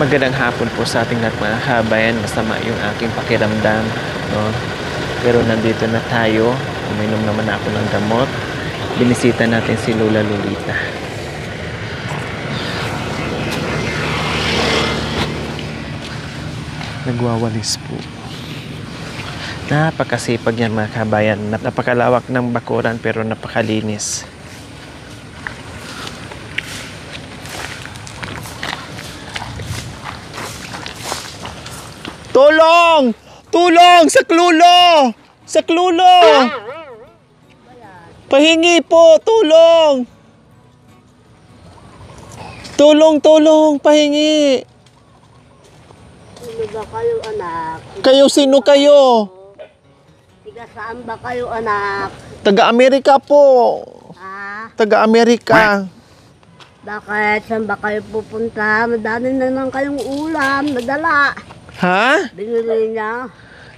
Magandang hapon po sa ating lahat mga kabayan. Masama yung aking pakiramdam, no? Pero nandito na tayo. Uminom naman ako ng gamot. Binisita natin si Lola Lolita. Nagwawalis po. Napakasipag yan mga kabayan. Napakalawak ng bakuran pero napakalinis. Tulong! Tulong! Saklulo! Saklulo! Pahingi po! Tulong! Tulong! Tulong! Pahingi! Sino ba kayo, anak? Kayo sino kayo? Tiga saan ba kayo, anak? Taga-Amerika po. Ha? Taga-Amerika. Bakit? Saan ba kayo pupunta? Madami naman kayong ulam. Nadala. Ha? Binili niya.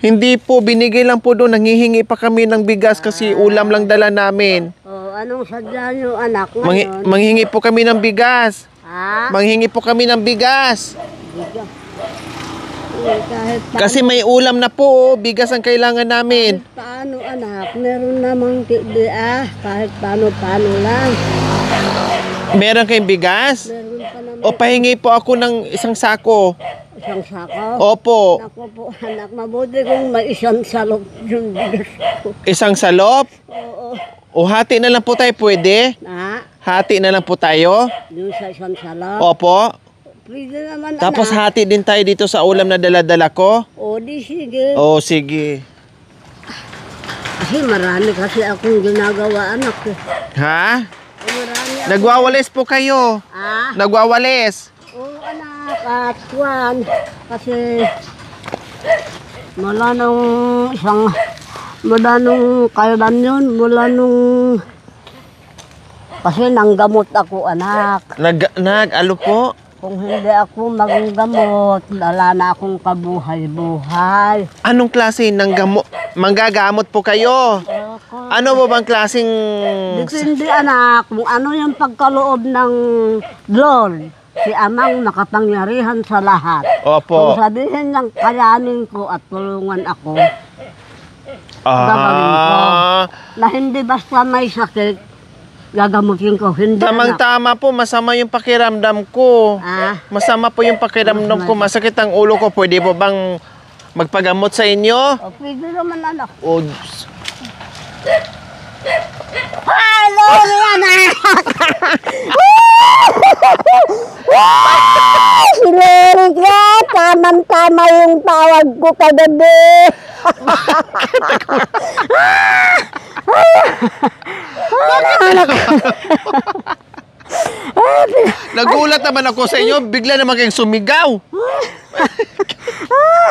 Hindi po. Binigay lang po doon. Nanghihingi pa kami ng bigas kasi ulam lang dala namin. Oh, anong sadya niyo, anak, ngayon? Manghingi po kami ng bigas. Ha? Manghingi po kami ng bigas. Bigas. Eh, kahit paano, Kasi may ulam na po. Bigas ang kailangan namin. paano, anak? Meron namang kahit paano lang. Meron kayong bigas? Meron pa naman O pahingi po ako ng isang sako. isang sako. Opo. Ako po, anak, mabuti kung may isang salok yung bigas ko. Isang salop. Oo. O hati na lang po tayo. Pwede? Na, Hati na lang po tayo. yung sa isang salok. Opo. Pwede naman, Tapos anak. hati din tayo dito sa ulam na dala-dala ko. O, di sige. Oh, sige. Kasi marami kasi akong ginagawa, anak. Ha? Marami ako. Nagwawalis po kayo. Ah? Nagwawalis. Oo, anak. At Juan. Kasi mula nung kailan yun, kasi nanggamot ako, anak. Ano po? Kung hindi ako manggamot, wala na akong kabuhay-buhay. Anong klase ng gamot? Manggagamot po kayo. Ano mo bang klaseng... Depende, anak, kung ano yung pagkaloob ng Lord, si Amang makapangyarihan sa lahat. Opo. Kung sabihin niyang kayanin ko at tulungan ako, gagawin ko. Na hindi basta may sakit, gagamutin ko. Hindi, anak. Tamang-tama po, masama yung pakiramdam ko. Ah, Masama po yung pakiramdam ko, masakit ang ulo ko. Pwede po bang magpagamot sa inyo? o, pwede naman, anak. O, Hello, anak! Sinuri ka! Tamang-tama yung tawag ko kagabi. nagulat naman ako sa inyo, bigla naman kayong sumigaw.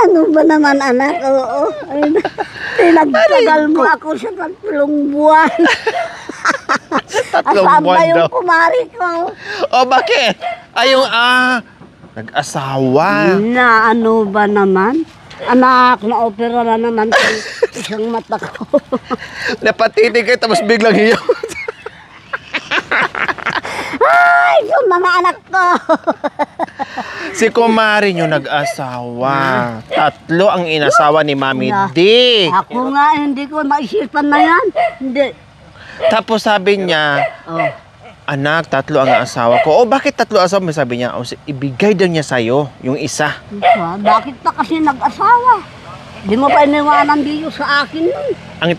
Ano ba naman, anak? Oo. Pinagtagal mo ako sa 3 buwan. Tatlong Asan ba buwan yung daw. kumari ko? O, bakit? Ayong, nag-asawa. Na ano ba naman? Anak, na-opera na naman sa isang mata ko. Napatitig kayo, tapos biglang hiyaw. Ay, yung mga anak ko. Si kumari nyo nag-asawa. 3 ang inasawa ni Mami Na. D. Ako nga, hindi ko maisipan na yan. Hindi. Tapos sabi niya, Oh. anak, 3 ang asawa ko. O, bakit 3 asawa? Sabi niya, ibigay daw niya sa'yo, yung isa. Bakit pa kasi nag-asawa? Di mo pa iniwanan dito sa akin nun. Ang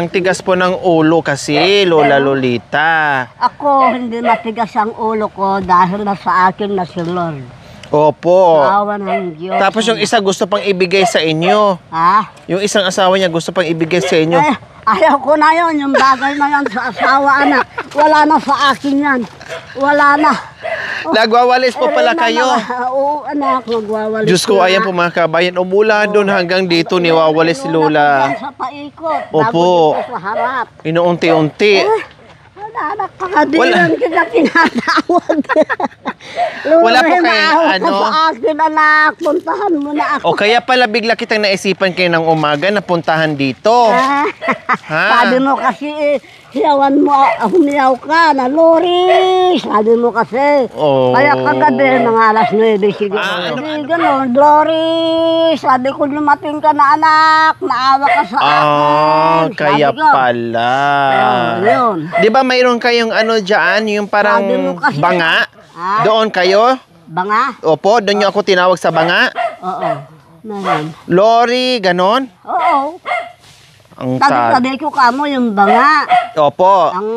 tigas po ng ulo kasi, Lola Lolita. Ako, hindi matigas ang ulo ko dahil nasa akin na si Lord. Opo. Awa ng Diyos. Tapos yung isa gusto pang ibigay sa inyo. Ha? Yung isang asawa niya gusto pang ibigay sa inyo. Eh, ayaw ko na yon, yung bagay na yan sa asawa, anak. Wala na sa akin yan. Wala na. Nagwawalis po pala kayo. Oo, anak, nagwawalis. Diyos ko, ayan po mga kabayan. Umula doon hanggang dito, niwawalis si Lola. Sa paikot, Opo. bago dito sa harap. Inuunti-unti. Anak, kakabilang kita tinatawag. Wala po kayo, Lumahimahon ka ano? sa akin, anak. Puntahan mo na ako. O kaya pala bigla kitang naisipan kayo ng umaga na puntahan dito. Ha? Sabi mo kasi, siyawan mo, humiyaw ka na, Lori. Sabi mo kasi. Oh. Kaya kagabi, mga alas 9 siguro. Hindi ganun, Lori. Sabi ko, lumating ka na, anak. Naawa ka sa akin. Kaya Sabi ko, pala. yun. Di ba mayroon kayong ano dyan, yung parang Sabi mo kasi- banga? Ha? Doon kayo? Banga? Opo, doon nyo ako tinawag sa banga. Oo. Meron. Lori, ganon. Oo. Ang sad. Sabi ko kamo yung banga. Opo. Ang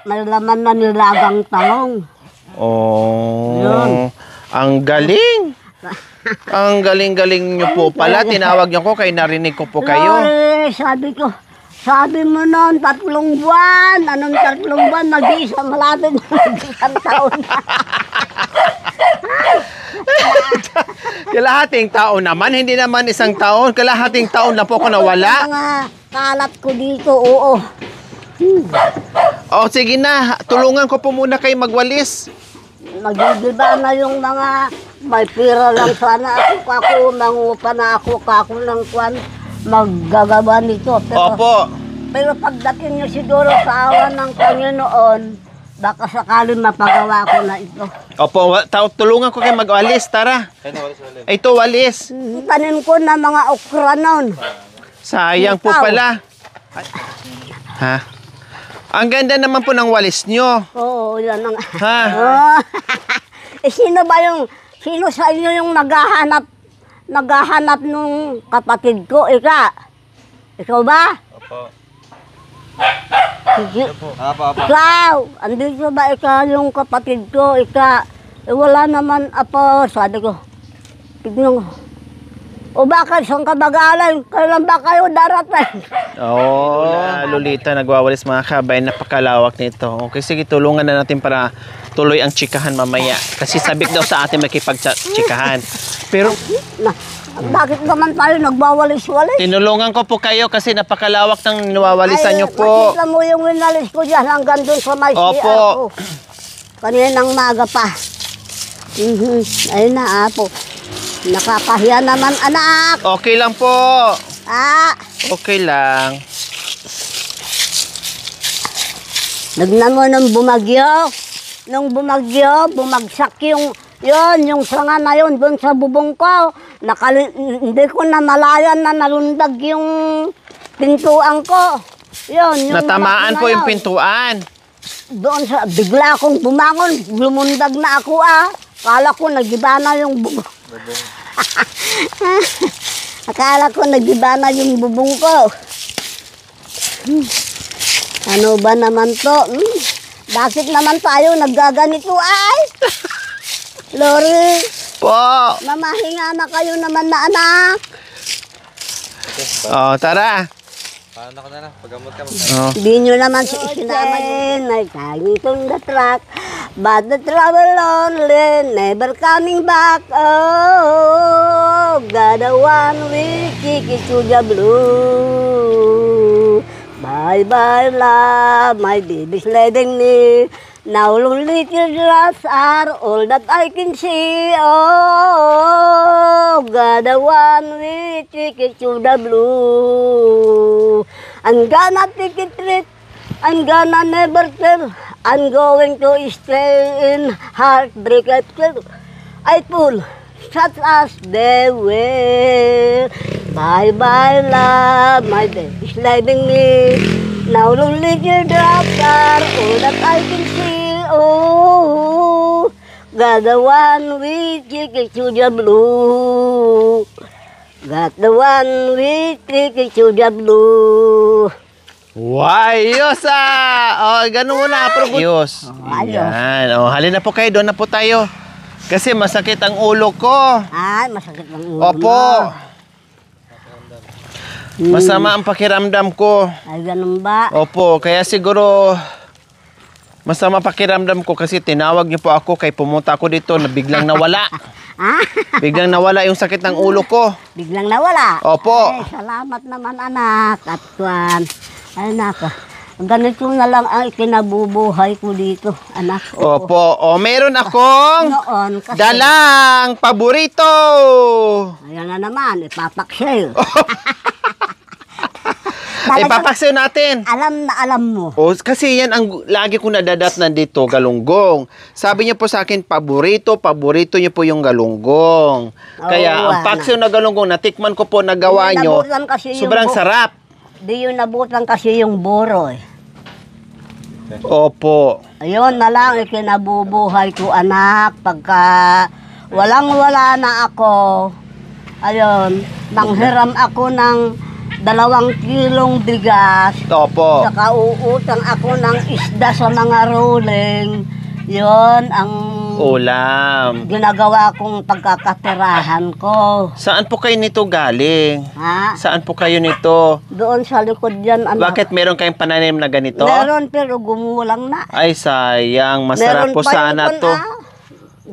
malaman na nilagang talong. Oh. Yun. Ang galing. Ang galing-galing nyo po pala. Tinawag nyo ko, kaya narinig ko po kayo. Lori, sabi ko, sabi mo noon, 3 buwan. Anong 3 buwan? Mag-iisa, malapit na mag-isang taon. Kalahating taon naman, hindi naman isang taon. Kalahating taon na po ako nawala. Mga kalat ko dito, oo. O sige na, tulungan ko po muna kayo magwalis. Magigiba na yung mga may pira lang sana ako, mangupa na ako, ng kwan, maggagawa nito. Opo. Pero pagdating nyo siguro sa awa ng Panginoon, baka sakaling mapagawa ko na ito. Opo, tulungan ko kayo magwalis, tara. Ito, walis. Tanim ko na mga okra nun. Sayang po pala. Ha? Ang ganda naman po ng walis nyo. Oo, yan ang... Ha? Oh. Sino sa inyo yung naghahanap nung kapatid ko? Ikaw ba? Opo. Ikaw, andito ba yung kapatid ko? Wala naman apo, sabi ko. Tignan ko. O bakit, saan ka bagalan? Kailan ba kayo darating? Oo, Lolita, nagwawalis mga kabay. Napakalawak nito. Okay, sige, tulungan na natin para tuloy ang chikahan mamaya. Kasi sabik daw sa atin makipag-chikahan. Pero Bakit naman tayo nagwawalis-walis? tinulungan ko po kayo kasi napakalawak ng nawawalisan nyo po. Makita mo yung winalis ko dyan hanggang doon sa may Opo. CR ko. Kaninang maga pa. Ayun na, apo. Nakakahiya naman, anak. Okay lang po. Okay lang. Nagnan mo nung bumagyo. Nung bumagyo, bumagsak yung sanga na yun doon sa bubong ko. Hindi ko na malayan na nalundag yung pintuan ko. Yung Natamaan malaki na po yung yun. pintuan. Doon sa, bigla akong bumangon, lumundag na ako Akala ko nagiba na yung bubong. Akala ko nagiba na yung bubong ko. Ano ba naman to? Bakit naman tayo naggaganito Lori, Po. mamahinga na kayo naman na anak. Oh, tara. Paano ko na lang? Paggamot ka. Oh. Hindi nyo naman si isinama yun. I can't on the track, but the travel lonely, never coming back. Oh, God, the one we kick it to the blue. Bye bye love, my baby's leading me. Now lonely teardrops are all that I can see. Oh, God, the one we kick it to the blue. I'm gonna take a trip, I'm gonna never tell. I'm going to stay in heartbreak till I pull such as they will. Bye bye love, my baby's leaving me. Now lonely teardrops are all that I can see. Oh, got the one we take it to the blue. Got the one we take it to the blue. Ayos Oh, ganun muna. Ayos. ayos. Yan. Oh, halina po kayo. Doon na po tayo. Kasi masakit ang ulo ko. Ay, masakit ang ulo Opo. mo. Masama ang pakiramdam ko. Ay, ganun ba? Opo, kaya siguro masama pakiramdam ko kasi tinawag niyo po ako kay pumunta ako dito na biglang nawala. Biglang nawala yung sakit ng ulo ko. Biglang nawala. Opo. Ay, salamat naman anak. At kuwan. Ay nako. Ganito na lang ang ikinabubuhay ko dito, anak. Opo. O, meron akong Noon, kasi, dalang paborito. ayan na naman, ipapaksel. Ipapaksiw natin. Alam na alam mo. O, kasi yan ang lagi ko nadadatnan dito, galunggong. Sabi niyo po sa akin, paborito niyo po yung galunggong. Kaya, ang wala. paksiw na galunggong, natikman ko po, nagawa Yung nyo, nabutan kasi yung sobrang sarap. Di yun nabutan kasi yung buro eh. Opo. Ayun na lang ikinabubuhay ko, anak. Pagka walang-wala na ako, ayun, nanghiram ako ng 2 kilong bigas. Opo. Saka uutang ako ng isda sa mga rolling. Yun ang Ulam. ginagawa kong pagkakatirahan ko. Saan po kayo nito galing? Ha? Saan po kayo nito? Doon sa likod yan, anak. Bakit meron kayong pananim na ganito? Meron pero gumulang na. Ay, sayang. Masarap Meron po pa sana yun, to.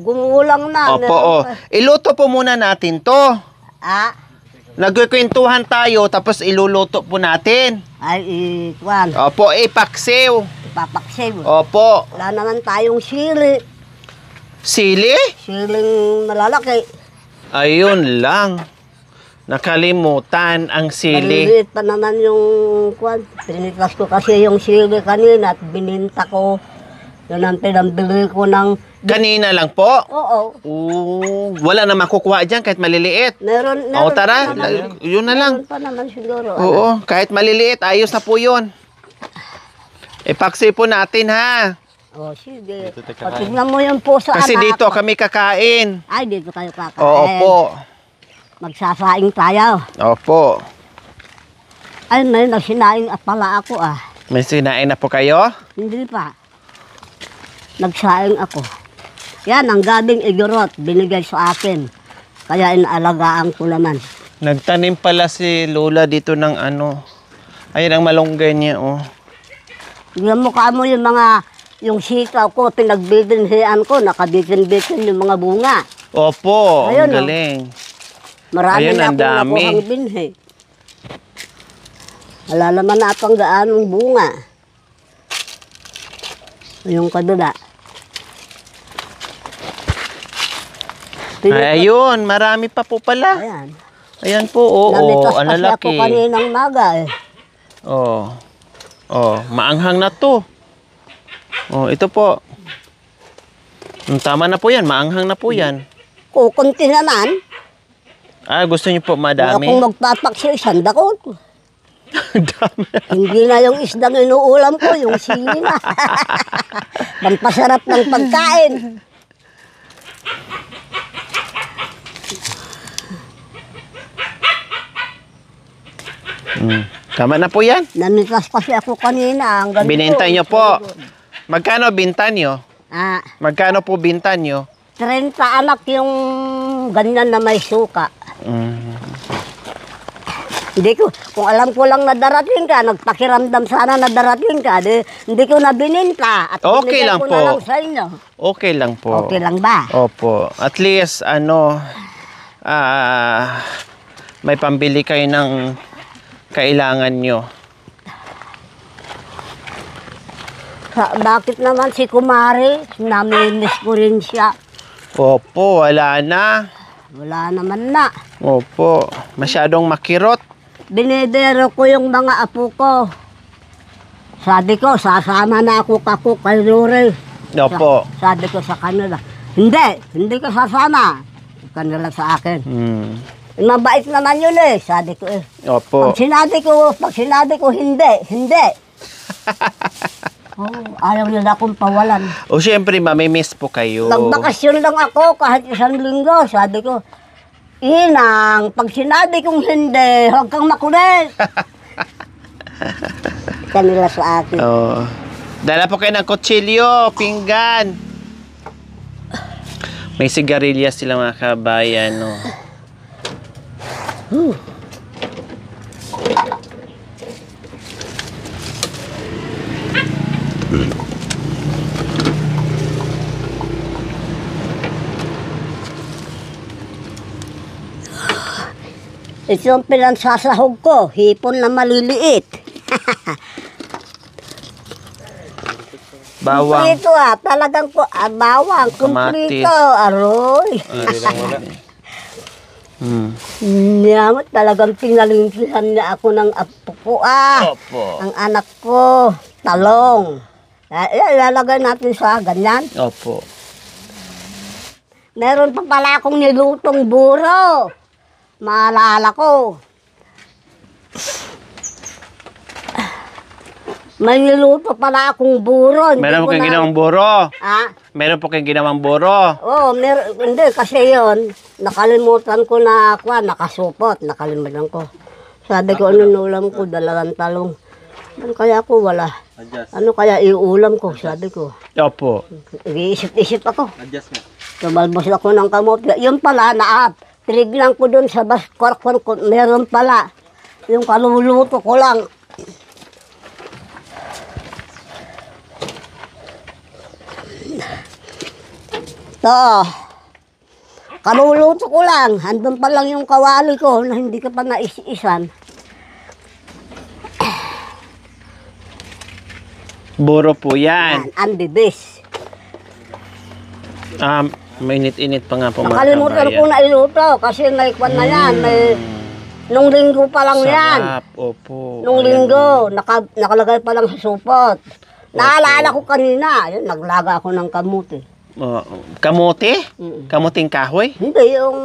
Gumulang na. Opo, meron o. pa. Iluto po muna natin to. Ah, Nagkikwentuhan tayo, tapos iluluto po natin. ay, ikwan. Opo, paksiw. Ipapaksiw. Opo. Wala naman tayong sili. Sili? Siling malalaki. Ayun lang. Nakalimutan ang sili. Maliliit pa naman yung kwan. Pinitas ko kasi yung sili kanina at bininta ko. Yun ang pinambili ko ng... Kanina lang po? Oo. Wala na makukuha dyan kahit maliliit. Meron O tara, pa naman. yun na lang. Meron pa naman siguro. Oo, kahit maliliit, ayos na po yun. Ipaksi po natin ha. Oh, sige. O, tignan mo yung puso, Kasi anak. dito kami kakain. Ay, dito tayo kakain. Oo po. Magsasaing tayo. Opo. Ay, may nasinaing pala ako ah. May sinain na po kayo? Hindi pa. Nagsaing ako. Yan, ang gabing igorot, binigay sa akin. Kaya inaalagaan ko naman. Nagtanim pala si Lola dito ng ano. Ayun ang malunggay niya, oh. Tignan mo kamo yung sitaw ko, pinagbibinhian ko, nakabitin-bitin yung mga bunga. Opo, Ayun, ang oh. galing. Marami Ayun, na ang akong dami. nakuhang binhi. Wala naman na pang gaanong bunga. Yung kabila. Ay, ayun, marami pa po pala. Ayan. Ayan po, oo, Namitas ang kasi ako lalaki. kaninang maga eh. Oh. Oh, maanghang na to. Oh, ito po. Tama na po yan, maanghang na po yan. Kukunti naman. Ah, gusto niyo po Kung madami? akong magpapaksi, sandakot. Dami. Hindi na yung isdang inuulam ko, yung sili na. Pampasarap ng pagkain. Tama na po yan. Namitas kasi ako kanina. Ang ganito. Binenta niyo po. Magkano binta niyo? Ah, Magkano po binta niyo? 30 anak yung ganyan na may suka. Hindi ko, kung alam ko lang na darating ka, nagpakiramdam sana na darating ka, hindi ko na bininta. At Okay binigay lang ko po. na lang sa inyo. Okay lang po. Okay lang ba? Opo. At least, may pambili kayo ng kailangan nyo. Bakit naman si Kumari? Namimiss ko rin siya. Opo, wala na. Wala naman na. Opo, masyadong makirot. Binibero ko yung mga apo ko. Sabi ko, sasama na ako kay Rure. Opo. Sabi ko sa kanila, hindi ka sasama. Kanila sa akin. Mabait naman yun eh, sabi ko eh. Opo. Pag sinabi ko hindi. Ayaw nila akong pawalan. O syempre, mamimiss po kayo. Nagbakasyon lang ako kahit 1 linggo, sabi ko. Inang, pag sinabi kong hindi, huwag kang makulit. Kanila sa akin. Oh. Dala po kayo ng kutsilyo, pinggan. May sigarilyas sila mga kabayan, no. Ito yung pinansasahog ko, hipon na maliliit. Bawang. Kumplito talagang po, bawang, Kamatis. kumplito, aroy. Hindi lang muna. Niyamot, talagang pinalintihan niya ako ng apo ko Opo. Ang anak ko, talong. Ilalagay natin sa ganyan. Opo. Meron pa pala akong nilutong buro. Maalala ko. May niluto pala akong buro. Meron po kayong ginawang buro. Meron po kayong ginawang buro. Oo, hindi kasi yon nakalimutan ko na ako, nakasupot, nakalimutan ko. Sabi ko, ano ulam ko, dalawang talong. Ano kaya ako, wala. Adjust. Ano kaya iulam ko, sabi ko. Opo. Iisip-isip ako. Adjust nga. Tumalbos ako ng kamote. Yun pala, tinignan ko dun sa baskorkon ko, meron pala. Yung kaluluto ko lang. To, kaluluto ko lang. Andun pa lang yung kawali ko na hindi ka pa naisisan. Buro po yan. Ang bibis. Mainit-init pa nga po mga Nakalimutan ko na iluto kasi may kwan na yan. Nung linggo pa lang yan. Sarap. Opo. Nung linggo, nakalagay pa lang sa supot. Naalala ko kanina, yun, naglaga ako ng kamuti. Kamote? Mm. Kamuting kahoy? Hindi, yung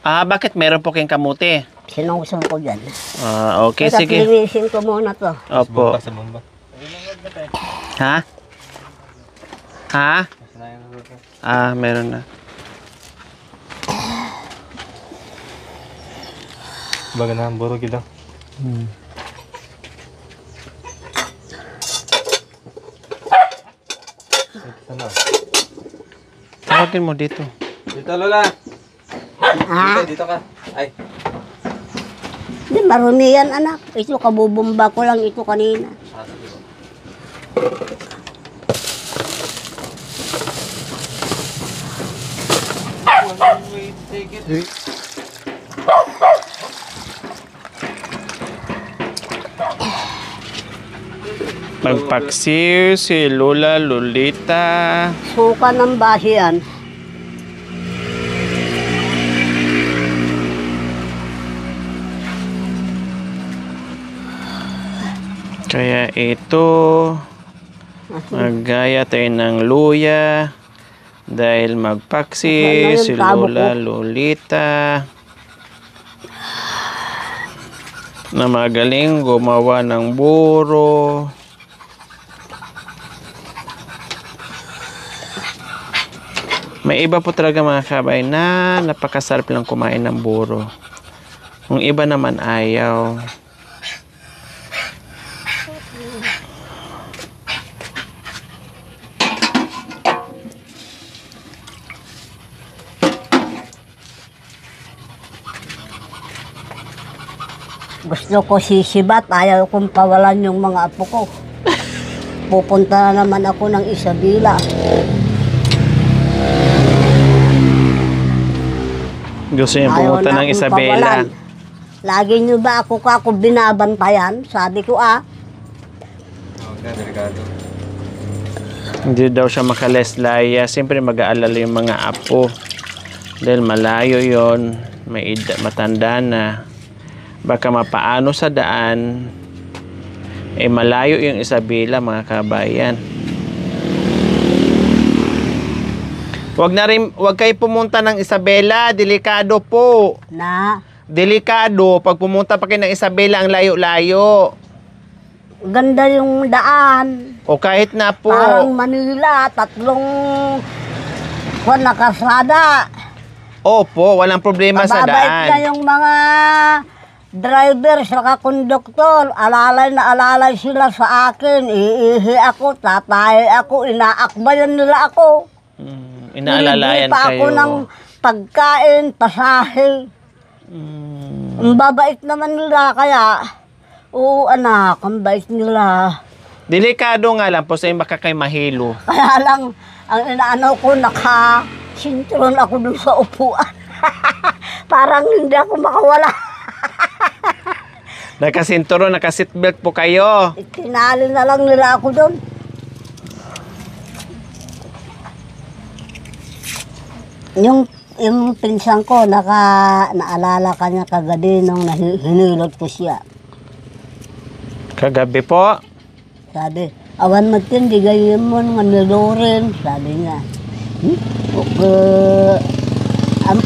Bakit meron po kayong kamote? sinusong ko dyan. Okay, Kaya sige. linisin ko muna to. Opo. Sa bomba. Ha? Ha? Kasi na yung luto. Meron na. Baga na ang buro gito. Sana. Tawagin mo dito. Dito, Lola. Dito ka. Ay. Hindi, marumi yan, anak. Ito, kabubumba ko lang ito kanina. Magpaksiw si Lola Lolita. Suka ng base yan. Kaya ito, maggaya tayo ng luya dahil magpaksi si Lola Lolita na magaling gumawa ng buro. May iba po talaga mga kabay na napakasarap lang kumain ng buro. Yung iba naman ayaw. Gusto ko sisibat, ayaw kong pawalan yung mga apo ko. Pupunta na naman ako ng Isabela. Gusto niya Ayaw pumunta na ng akong Isabela. pawalan. Lagi nyo ba ako binabantayan? Sabi ko Okay, delikado. Hindi daw siya makaleslaya. Siyempre mag-aalala yung mga apo. Dahil malayo yon, matanda na. Baka mapaano sa daan. Malayo yung Isabela mga kabayan. Wag kayo pumunta ng Isabela, delikado po. Delikado pag pumunta pa kayo ng Isabela, ang layo-layo. Ganda yung daan. O kahit na po. Parang Manila, 3 nakasada. Opo, walang problema sa Mababait daan. na yung mga driver saka konduktor. Alalay na alalay sila sa akin. Iihi ako, tatay ako, inaakbayan nila ako. Inaalalayan Hindi pa kayo. ako ng pagkain, pasahe. Ang babait naman nila, kaya, oo anak, ang bait nila. Delikado nga lang po sa baka kayo mahilo. Kaya lang, ang inaano ko, naka-sintron ako dun sa upuan. Parang hindi ako makawala. Nakasinturo, nakaseatbelt po kayo. Tinali na lang nila ako dun. Yung pinsan ko, naalala ka niya kagabi nung hinilot ko siya. Kagabi po. Sabi, awan matindi, gayon mo nga nilorin. Sabi niya,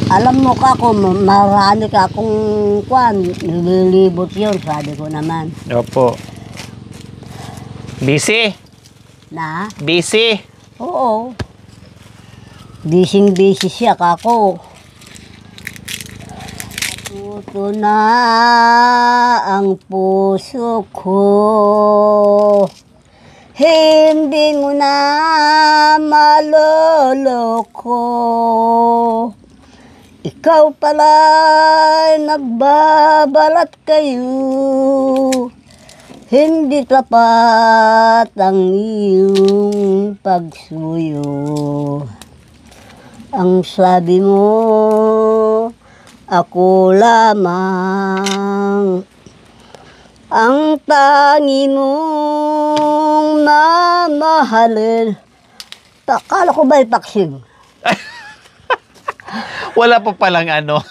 alam mo ka kung marami ka akong kwan, nililibot yun, sabi ko naman. Opo. Busy? Na? Busy? Oo. Busy siya kako. Tuto na ang puso ko. Hindi mo na maloloko. Ikaw pala'y nagbabalat kayo. Hindi tapat ang iyong pagsuyo. Ang sabi mo, ako lamang. Ang tangi mong mamahalin. Kala ko ba ipaksing? Wala pa palang ano.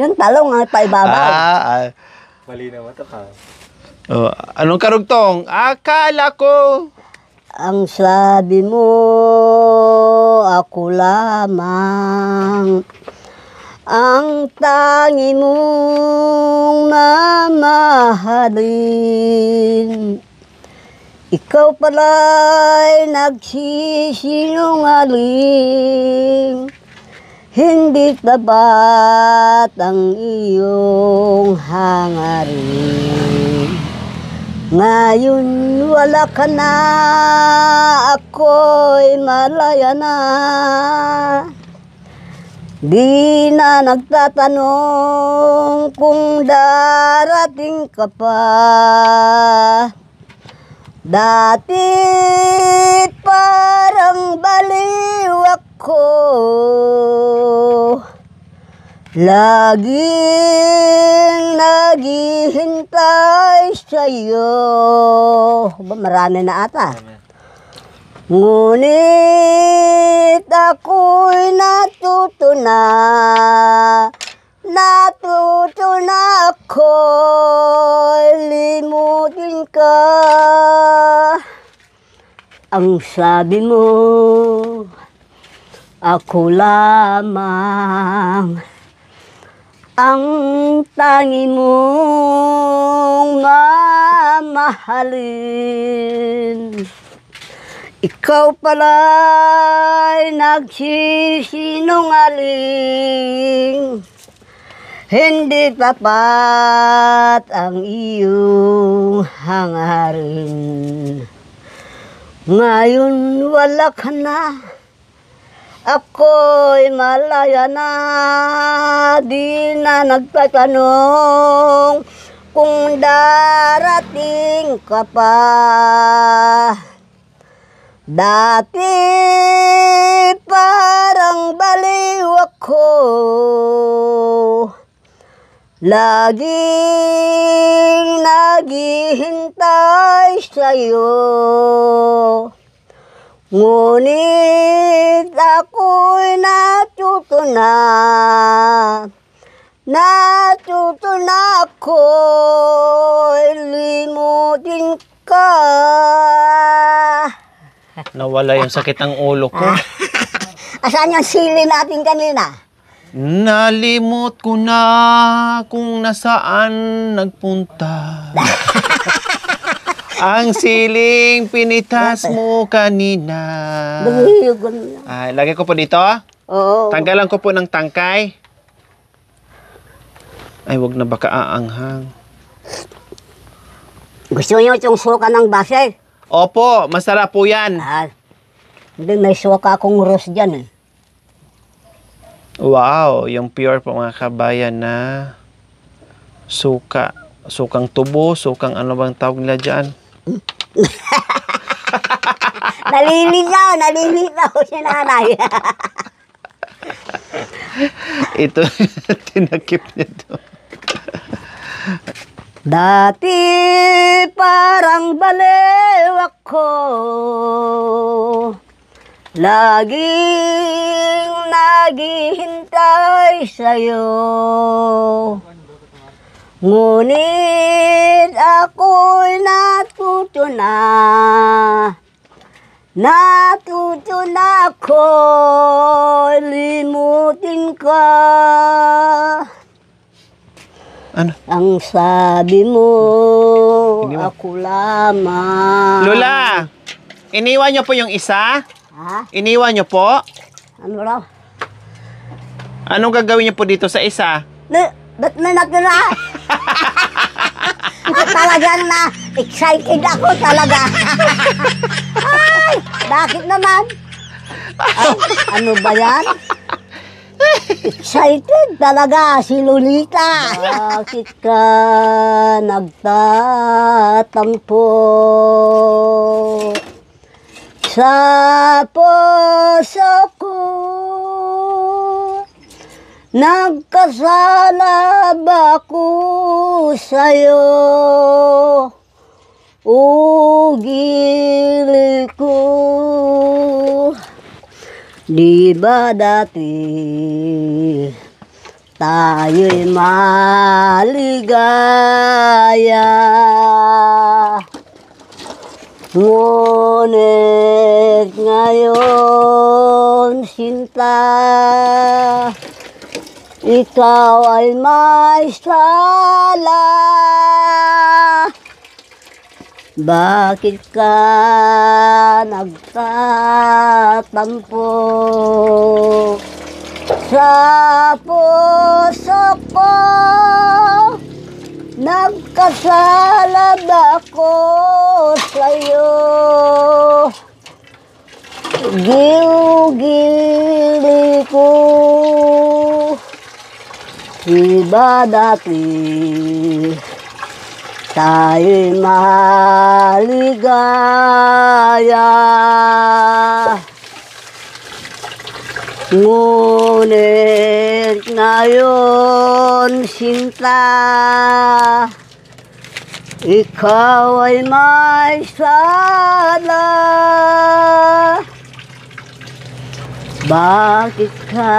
Yung talong ang paibabaw. Mali naman ito ka. Oh, anong karugtong? Akala ko. Ang sabi mo, ako lamang. Ang tangi mong mamahalin. Ikaw pala'y nagsisinungaling. Hindi tapat ang iyong hangarin. Ngayon wala ka na, ako'y malaya na. Di na nagtatanong kung darating ka pa. Dati parang baliw ako. Laging naghihintay sa'yo. Marami na ata. Ngunit ako'y natuto na. Natuto na ako'y limutin ka. Ang sabi mo, ako lamang. Ang tangi mong mamahalin. Ikaw pala'y nagsisinungaling. Hindi tapat ang iyong hangarin. Ngayon wala ka na. Ako'y malaya na, di na nagtatanong kung darating ka pa. Dati parang baliw ako, laging naghihintay sa'yo. Ngunit ako'y natuto na. Natuto na ako'y limutin ka. Nawala yung sakit ng ulo ko. Asan yung sili natin kanina? Nalimot ko na kung nasaan nagpunta. Ang siling pinitas mo kanina. Dagayugan lang. Lagay ko po dito. Oo. Tanggalan ko po ng tangkay. Ay, wag na baka aanghang. Gusto niyo itong suka ng base? Opo, masarap po yan. Hindi, may suka akong rose dyan eh. Wow, yung pure po mga kabayan na suka. Sukang tubo, sukang ano bang tawag nila dyan? Nalilitaw si nanay. Ito, tinakip niya to. Dati parang baliw ako, Laging naghihintay sa'yo. Ngunit ako'y natuto na ako'y limutin ka. Ano? Ang sabi mo, Iniwan. ako lamang. Lola, iniwan niyo po yung isa? Ha? Iniwan niyo po? Ano raw? Anong gagawin niyo po dito sa isa? Ba't may natira? Talagang na excited ako talaga. Ay, bakit naman? Ay, ano ba yan? Excited talaga si Lolita. Bakit ka nagtatampo sa puso ko? Nagkasala ba ko sa'yo? Ugili ko. Di ba dati tayo'y maligaya? Ngunit ngayon, sinta, ikaw ay may sala. Bakit ka nagtatampo sa puso ko? Nagkasala ba ako sa'yo? Gili ko. Iba dati tayo'y maligaya. Ngunit ngayon, sinta, ikaw ay may sala. Bakit ka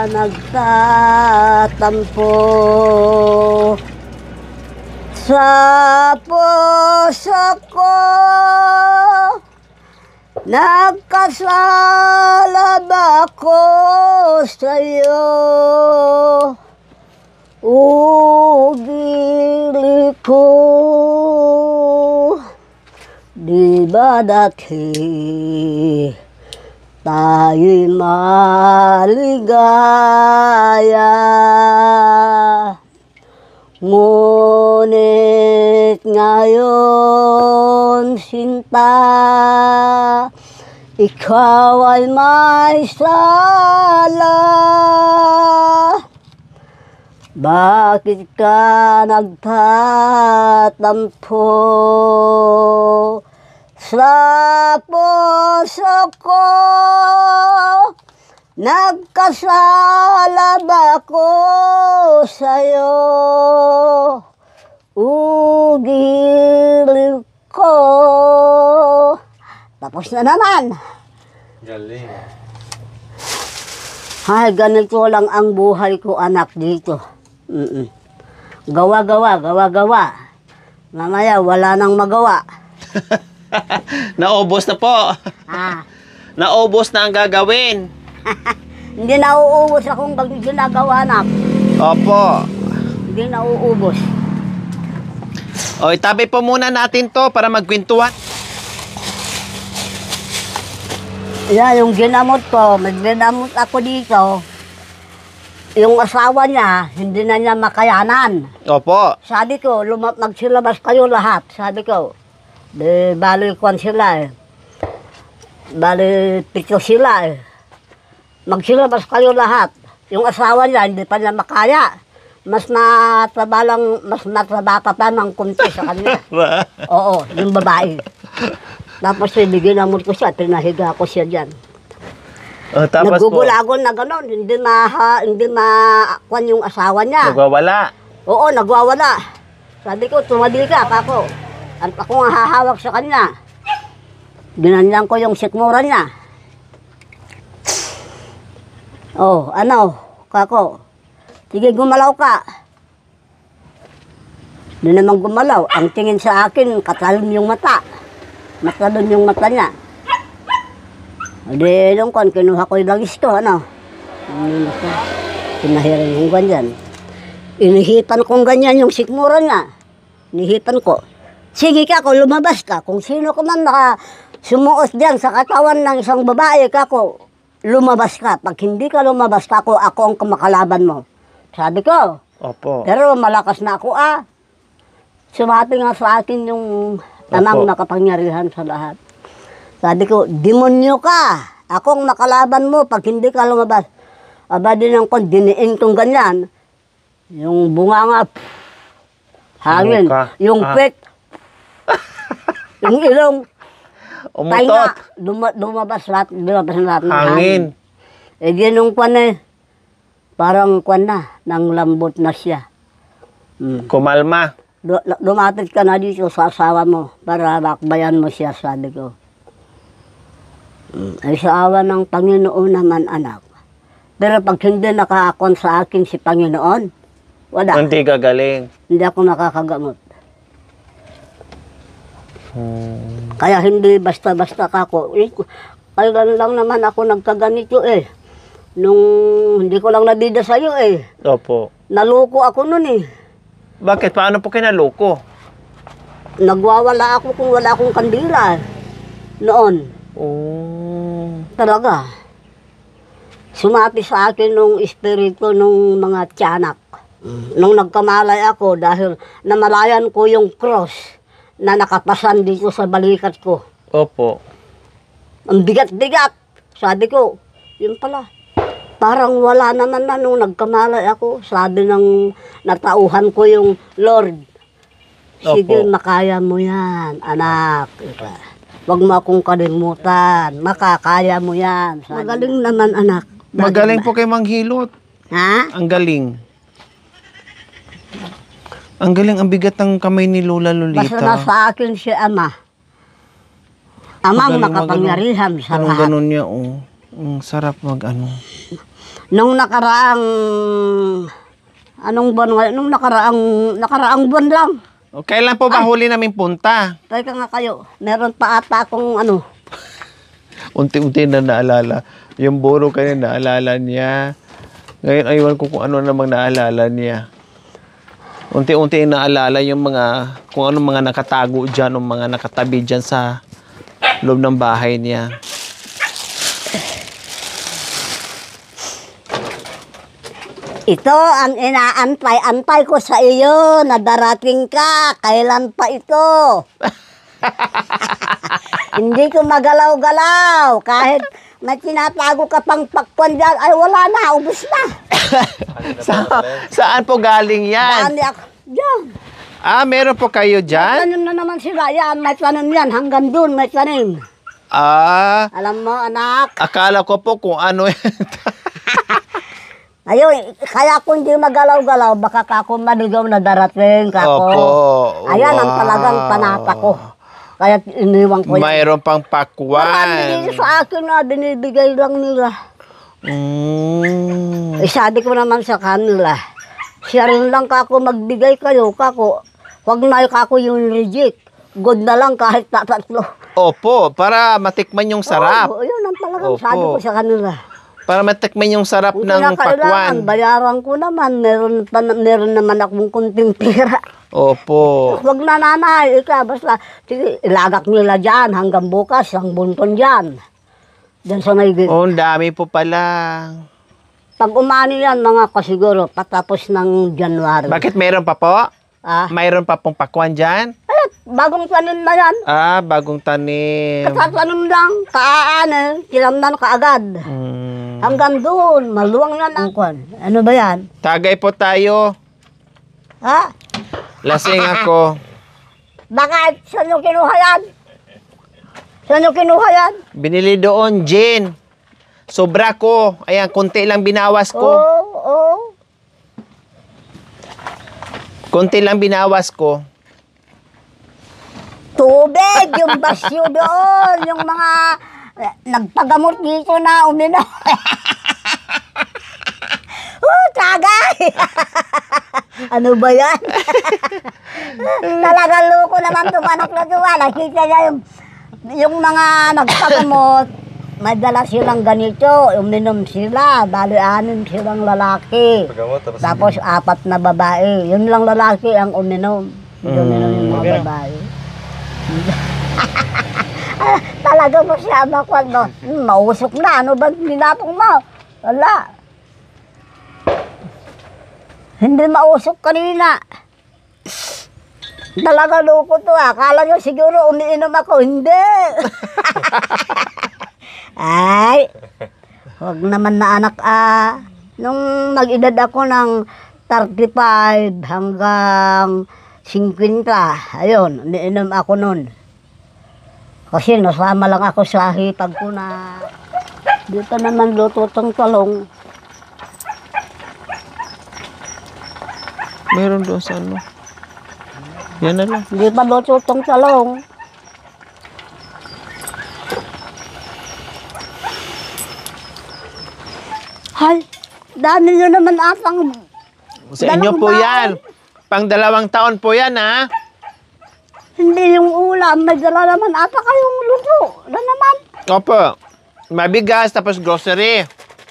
nagtatampo sa puso ko? Nagkasala ba ako sa'yo? Ugili ko. Di ba dati tayo'y maligaya? Ngunit ngayon, sinta, ikaw ay may sala. Bakit ka nagtatampo sa puso ko? Nagkasala ba ako sa'yo? Ugili ko. Tapos na naman. Galing. Ay, ganito lang ang buhay ko, anak, dito. Gawa-gawa. Mamaya, wala nang magawa. Naubos na po. Ah, Naubos na ang gagawin. hindi nauubos akong ginagawa, anak. Opo. Hindi nauubos. O, itabi po muna natin to para magkwentuhan. Yan, yung ginamot ko, magginamot ako dito. Yung asawa niya, hindi na niya makayanan. Opo. Sabi ko, magsilabas kayo lahat. Sabi ko, bali kwan sila eh. Bali pito sila eh. Magsilabas kayo lahat. Yung asawa niya, hindi pa niya makaya. Mas matraba pa ng kunti sa kanya. Oo, yung babae. Tapos binamot ko siya, pinahiga ko siya dyan. O, tapos po, Nagugulagol na gano'n, hindi kwan yung asawa niya. nagwawala. Oo, nagwawala. Sabi ko, tumadi ka, kako. At ako nga hahawak sa kanya. Ginanyan ko yung sikmura niya. Oh, ano, kako. Sige, gumalaw ka. Hindi naman gumalaw. Ang tingin sa akin, katalon yung mata. Matalon yung mata niya. Hindi, nung kon, kinuha ko yung langis ko, ano. Pinahiran yung ganyan. Inihipan kong ganyan yung sikmura niya. Inihipan ko. Sige ka, kung lumabas ka. Kung sino ko man sumuot diyan sa katawan ng isang babae, kako, lumabas ka. Pag hindi ka lumabas, kako, ako ang makalaban mo. Sabi ko. Opo. Pero malakas na ako, Sumati nga sa akin yung amang nakapangyarihan sa lahat. Sabi ko, demonyo ka. Ako ang makalaban mo pag hindi ka lumabas. Aba din ang kon, diniin kong ganyan. Yung bunga nga, hangin. Yung pet, yung ilong, Umutot. lumabas lahat ng Hangin. Eh, ginong kwan parang kwan na, nang lambot na siya. Kumalma. Lumapit ka na dito sa asawa mo para lakbayan mo siya, sabi ko. Ay sa awa ng Panginoon naman, anak. Pero pag hindi nakaakon sa akin si Panginoon, wala. Hindi gagaling. Hindi ako nakakagamot. Kaya hindi basta-basta kako. Kaya lang naman ako nagkaganito Nung hindi ko lang nabida sa'yo Opo. Naluko ako nun Bakit? Paano po kinaloko? Nagwawala ako kung wala akong kandila. Noon. Oh. Talaga. Sumapi sa akin nung espiritu nung mga tiyanak. Nung nagkamalay ako dahil namalayan ko yung cross na nakapasan dito sa balikat ko. Opo. Ang bigat-bigat. Sabi ko, yun pala. Parang wala naman na nung nagkamalay ako. Sabi ng natauhan ko yung Lord. Sige, Opo. makaya mo yan, anak. Huwag mo akong kalimutan. Makakaya mo yan. Magaling naman, anak. Magaling po kay Mang Hilot. Ha? Ang galing. Ang galing, ang bigat ng kamay ni Lola Lolita. Basta nasa akin si Ama. Amang Magaling, makapangyarihan sa Parang lahat. ganun niya, oh. Ang sarap mag-ano. Nung nakaraang... Anong buwan ngayon? Nung nakaraang buwan lang. O, kailan po ba huli namin punta? Teka nga kayo. Meron pa ata akong Unti-unti na naalala. Yung buro kayo naalala niya. Ngayon, aywan ko kung ano namang naalala niya. Unti-unti naalala yung mga, kung anong mga nakatago dyan, o mga nakatabi dyan sa loob ng bahay niya. Ito ang inaantay-antay ko sa iyo na darating ka. Kailan pa ito? Hindi ko magalaw-galaw. Kahit may tinatago ka pang pakwan dyan, ay wala na, ubus na. Saan po galing yan? Dami ako. Diyan. Meron po kayo dyan? Tanim na naman sila. Yan, may tanim yan. Hanggang doon may tanim. Alam mo, anak. Akala ko po kung ano yan. Ayun, kaya kung hindi magalaw-galaw, baka kako maligaw na darating kako. Opo. Ayan ang talagang panata ko. Kaya iniwan ko yan. Mayroon pang Marami pakwan. dito sa akin na binibigay lang nila. Sabi ko naman sa kanila, siya rin lang kako magbigay kayo, kako. Huwag na kako yung reject. Good na lang kahit tatlo. Opo, para matikman yung sarap. Oo, yun ang talagang Opo. sabi ko sa kanila. Para matikman yung sarap Kung ng pakwan. kinakailangan, bayaran ko naman. Meron naman akong kunting pera. Opo. Huwag na nanay, basta sige, ilagak nila dyan hanggang bukas, ang bunton dyan. Dyan sa may Oh, ang dami po pala. Pag umani yan, mga kasiguro, patapos ng January. Bakit mayroon pa po? Ah, Mayroon pa pong pakwan dyan? bagong tanim na yan. Bagong tanim. Katatanim lang, kinamnan ka agad. Hanggang doon, maluwang yan ang kwan. Ano ba yan? Tagay po tayo. Ha? Lasing ako. Bakit? Saan nyo kinuha yan? Saan nyo kinuha yan? Binili doon, gin. Sobra ko. Ayan, konti lang binawas ko. Oo. Konti lang binawas ko. Tubig, yung basyo doon, yung mga nagpagamot dito na uminom. Ano ba yan? Talaga loko naman tumanak na tuwa. Nakita niya yung mga nagpagamot, may dala silang ganito, uminom sila, dali 6 silang lalaki. Pagamot, Tapos 4 na babae. Yun lang lalaki ang uminom. Uminom yung mga babae. Talaga mo siya makuha mo. Mausok na. Ano ba ninapong mo? Wala. Hindi mausok kanina. Talaga loko to ah. Akala nyo siguro umiinom ako. Hindi. Ay. Huwag naman na anak ah. Nung mag-edad ako ng 35 hanggang 50. Ayun, umiinom ako nun. Kasi nasama lang ako sa hipag ko na dito naman luto tong talong. Meron doon sa ano. Yan na lang. Hindi pa luto tong talong. Hay, dami nyo naman atang Sa inyo dalawang po taon. yan. Pang 2 taon po yan, ha? Hindi yung ulam, may dala naman ata kayong luto. Ano naman? Opo. Mabigas, tapos grocery.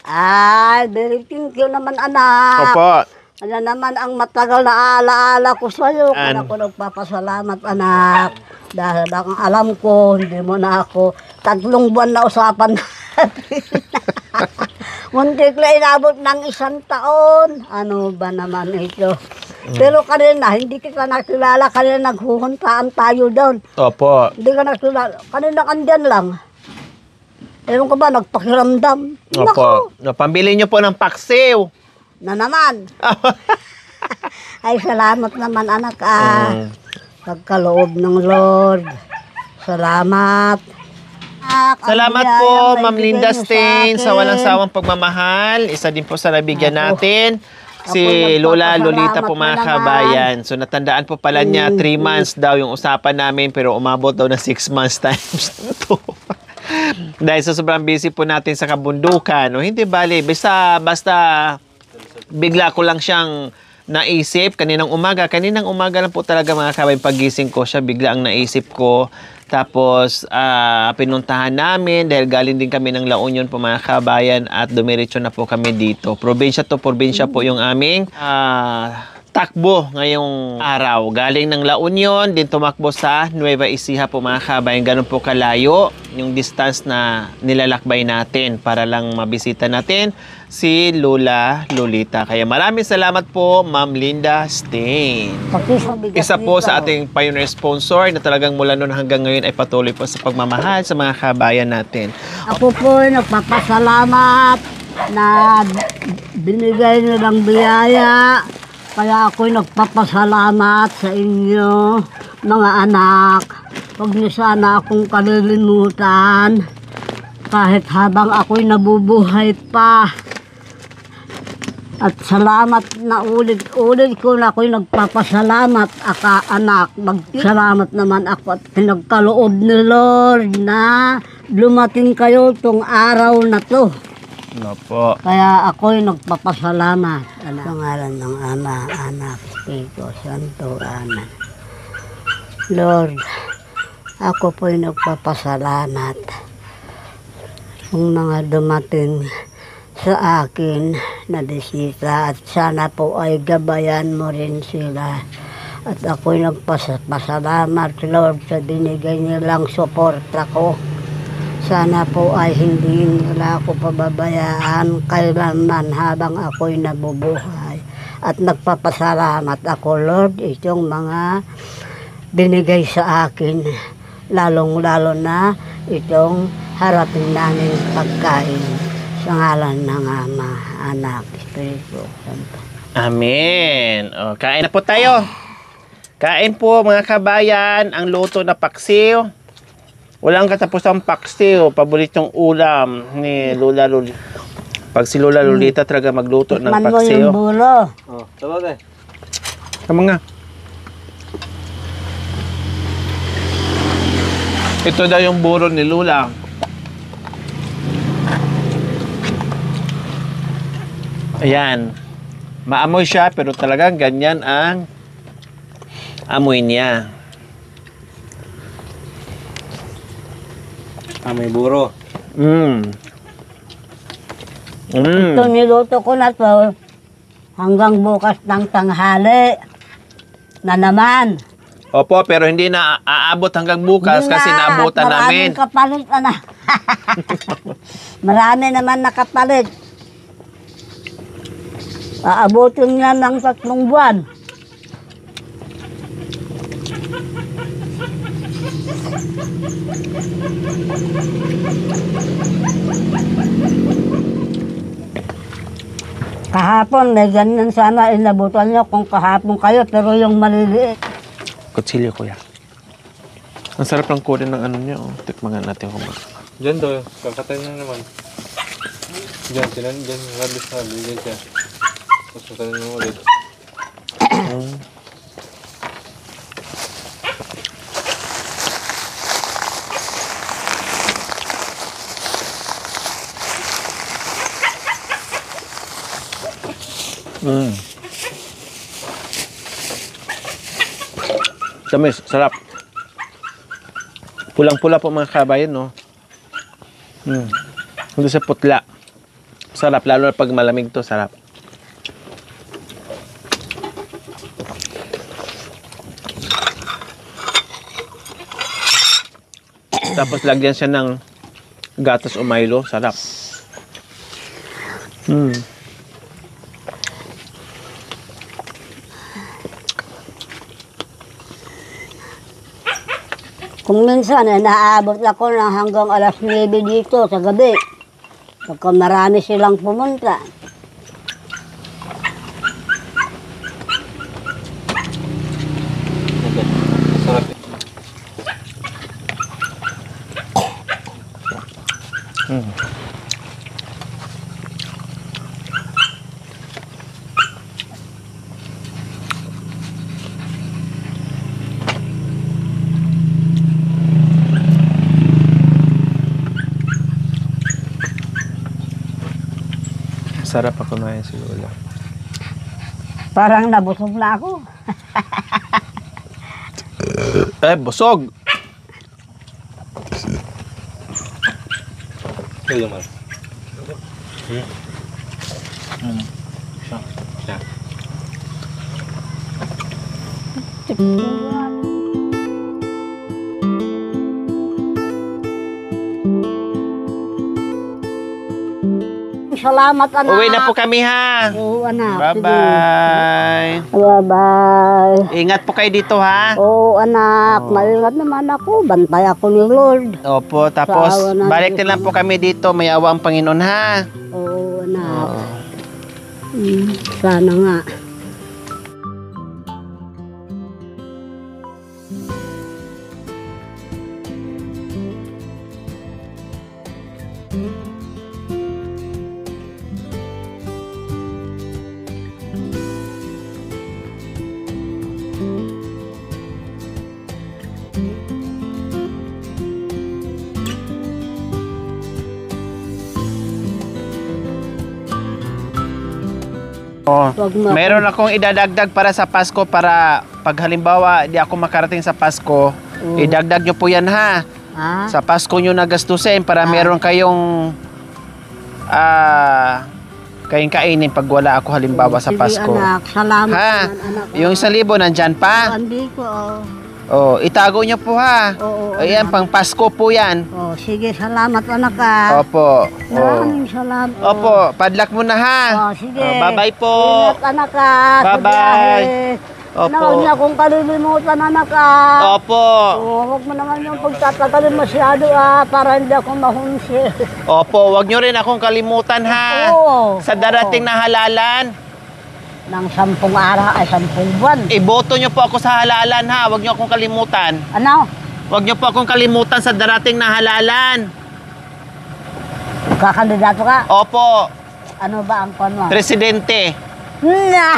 Ay, very thank you naman anak. Opo. Ano naman ang matagal na alaala ko sa'yo. Kaya An- ako nagpapasalamat anak. Dahil ang alam ko, hindi mo na ako 3 buwan na usapan natin. Muntik na inabot ng 1 taon. Ano ba naman ito? Pero kanina, hindi kita nakilala. Kanina naghuhuntaan tayo doon. Opo. Hindi ka nakilala. Kanina andyan lang. Ewan ko ba, nagpakiramdam. Opo. No, pambili nyo po ng paksiw. Na naman. Ay, salamat naman anak ah. Pagkaloob ng Lord. Salamat. Salamat po, Ma'am Linda Stain, sa walang sawang pagmamahal. Isa din po sa nabigyan natin. Si Lola Lolita po mga kabayan. So natandaan po pala niya 3 months daw yung usapan namin pero umabot daw na 6 months times 2. Dahil sa sobrang busy po natin sa kabundukan. No, hindi bali. Basta bigla ko lang siyang naisip kaninang umaga. Kaninang umaga lang po talaga mga kabayan pagising ko siya. Bigla ang naisip ko. Tapos, pinuntahan namin dahil galing din kami ng La Union po mga kabayan at dumiretso na po kami dito. Probinsya to probinsya po yung aming takbo ngayong araw. Galing ng La Union, din tumakbo sa Nueva Ecija po mga kabayan. Ganun po kalayo yung distance na nilalakbay natin para lang mabisita natin si Lola Lolita. Kaya maraming salamat po, Ma'am Linda Stain. Isa po sa ating pioneer sponsor na talagang mula noon hanggang ngayon ay patuloy po sa pagmamahal sa mga kabayan natin. Ako po nagpapasalamat na binigay niyo ng biyaya. Kaya ako'y nagpapasalamat sa inyo, mga anak. Huwag niyo sana akong kalilimutan kahit habang ako'y nabubuhay pa. At salamat na ulit-ulit ko na ako'y nagpapasalamat, anak. Magsalamat naman ako at pinagkaloob ni Lord na lumating kayo tong araw na to. Opo. Kaya ako'y nagpapasalamat. Sa ngalan ng Ama, Anak, Espiritu Santo. Amen. Lord, ako po'y nagpapasalamat yung mga dumating sa akin na bisita at sana po ay gabayan mo rin sila. At ako'y nagpapasalamat, Lord, sa binigay nilang suporta ko. Sana po ay hindi nila ako pababayaan kailanman habang ako'y nabubuhay. At nagpapasalamat ako, Lord, itong mga binigay sa akin, lalong-lalo na itong harapin namin pagkain sa ngalan ng Ama, Anak, Espiritu Santo. Amen. O, kain na po tayo. Kain po mga kabayan, ang luto na paksiw. Walang katapusang paksiw, paboritong ulam ni Lola Lolita. Pag si Lola Lolita talaga magluto ng Man mo paksiw. yung bulo. Oh, sabagay. Tama nga. Ito daw yung buro ni Lola. Ayan. Maamoy siya, pero talagang ganyan ang amoy niya. May buro. Ito niluto ko na to hanggang bukas ng tanghali na naman. Opo, pero hindi na aabot hanggang bukas kasi naabutan namin. Maraming kapalit, ana. Marami naman nakapalit. Aabutin niya ng 3 buwan. Kahapon, may ganyan sana inabutan niyo kung kahapon kayo, pero yung maliliit. Kutsilyo, kuya. Ang sarap lang kunin ng ano niya. Oh. Tikmangan natin kung Diyan daw, kakatay na naman. Diyan, diyan, labis na, diyan siya. Tapos kakatay na ulit. Tamis, sarap. Pulang-pula po mga kabayan, no? Hindi sa putla. Sarap, lalo na pag malamig to, sarap. Tapos lagyan siya ng gatas o Milo, sarap. Kung minsan, naaabot ako ng hanggang alas 9 dito sa gabi. Pagka marami silang pumunta. Sarap. Sarap pa kumain si Lola. Parang nabusog na ako. Busog! Kaya naman. Siya. Salamat, anak. Uwi na po kami, ha? Oo, anak. Bye-bye! Sige. Bye-bye. Ingat po kayo dito, ha? Oo, anak. Maingat naman ako. Bantay ako ni Lord. Opo, tapos Sa awa ng balik din Diyos. lang po kami dito. May awa ang Panginoon, ha? Oo, anak. Sana nga. Oh, Wag mo meron akong idadagdag para sa Pasko para pag halimbawa di ako makarating sa Pasko, idagdag nyo po yan, ha? Ha? Sa Pasko nyo nagastusin para meron kayong kayong kainin pag wala ako halimbawa sa Sige, Pasko. anak. Salamat Ha? naman, anak. Yung 1,000 nandyan pa? Hindi ko. Oh, itago nyo po, ha? Oo, Ayan, pang Pasko po yan. Oh, sige, salamat, anak. Ha? Opo. Oh. Maraming salamat. Opo, padlak mo na, ha? Oh, sige. Bye-bye po. Ingat, anak. Ha? Sa Bye-bye. biyahe. Opo. Huwag niya akong kalilimutan, anak. Ha? Opo. Oh, huwag mo naman yung pagtatagalin masyado, para hindi ako mahunsi. Opo, wag nyo rin akong kalimutan, ha? Oo. Sa darating na halalan, Ng 10 araw ay 10 buwan. iboto nyo po ako sa halalan, ha? Wag nyo akong kalimutan. Ano? Wag nyo po akong kalimutan sa darating na halalan. Kakandidato ka? Opo, Ano ba ang kon mo? presidente. No.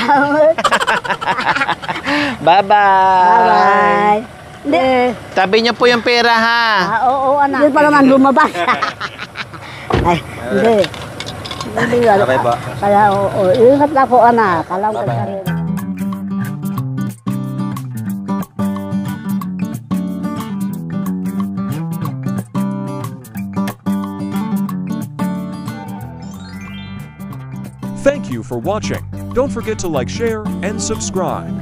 Bye-bye. Bye-bye. Hindi. Tabi nyo po yung pera, ha? Oo, anak. Hindi pa naman lumabas. Ay, hindi. Okay po. Kaya, oo. Ingat na po, anak. Alam ko ka rin. Thank you for watching. Don't forget to like, share, and subscribe.